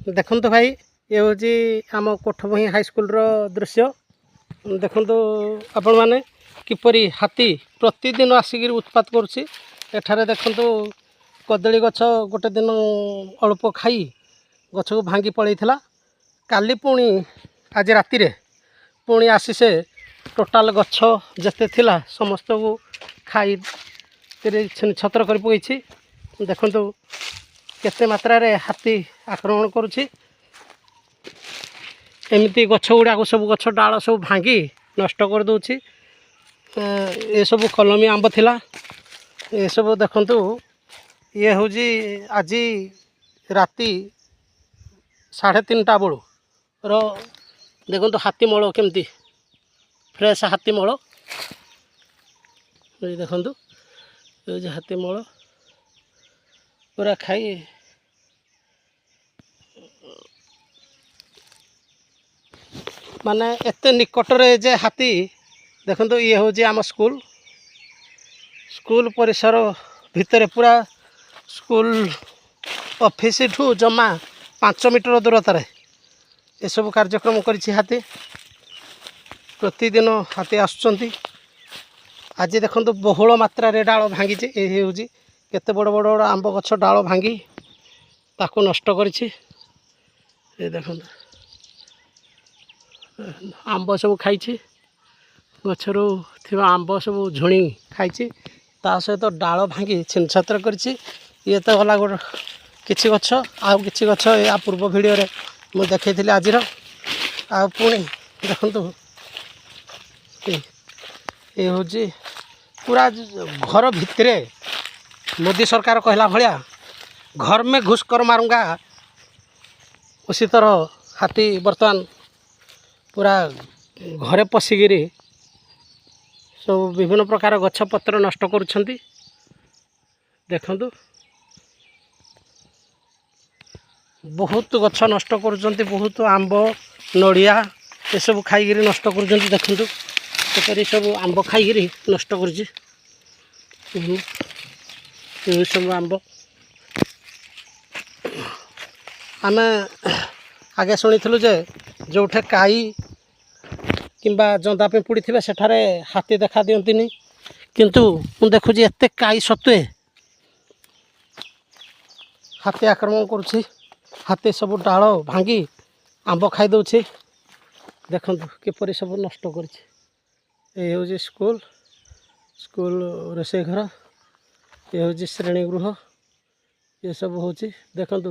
देखु भाई ये हूँ आम कोठभई हाईस्कल दृश्य देखु आपण मैंने किपरि हाथी प्रतिदिन आसिक उत्पात करुँचे देखु कदली गछ गोटे दिन अल्प खाई गछ को भांगी पलैला काली पुणी आज राति पुणी आसी से टोटाल गछ जते थिला समस्त को खाई छतर कर पकई देखु केते मात्रा रे हाथी आक्रमण करुँची एमती गछ गुड़ाक सब गछ डाल सब भांगी नष्ट कर दूची ये सब कलमी आंब थिला ये सब देखंतु ये हूँ आज राति 3:30 बेलू देखो हाथी मल केमती फ्रेश हाथी मल देखु हाथी मल पूरा खाई माने एते निकटरे जे हाथी देखो ये हूँ आम स्कूल स्कूल परिसर भितर पूरा स्कूल ऑफिस ठू जमा 5 मीटर दूरतार ये सब कार्यक्रम करिछि हाथी प्रतिदिन हाथी आसुचंती आज देखो बहुल मात्रा रे डाल भांगी ये हूँ केते बड़ बड़ आंब गछ डाल भांगी ताकू नष्ट करिछि ये देखो आंब सब खाई गचरू थिबा आंब सब झुणी खाई ता सहित डाल भांगी छिनछत्र करिछि ये तो गला गोटे किछि गछ आ किछि गछ या पूर्व वीडियो रे मु देखैथिली आजिर आ पुणी देखंतु ये हूँ पूरा घर भितरे मोदी सरकार कहला भलिया घर में घुस कर मारूंगा उसी तरह हाथी बर्तमान पूरा घरे पशिकी सब विभिन्न प्रकार गछ पत्र नष्ट करुछंती देखंतु बहुत गछ नष्ट करुछंती बहुत आंब नड़िया ये सब खाई नष्ट करुछंती देखंतु केपरि सब आंब खाई नष्ट करुछि ये सब आंब आम आगे शुणीलु जे जोठे काई किंबा जंदा पिंपुड़ी थे सेठारे हाथी देखा दियंतिनी किंतु मु देखुची एते काई सत्वे हाथी आक्रमण करुछि हाथी सब डाल भांगी आंब खाई दउछि देखु किपरि सब नष्ट करिछि ये हूँ स्कूल स्कूल रोषे घर ये हूँ श्रेणी गृह ये सब हूँ देखु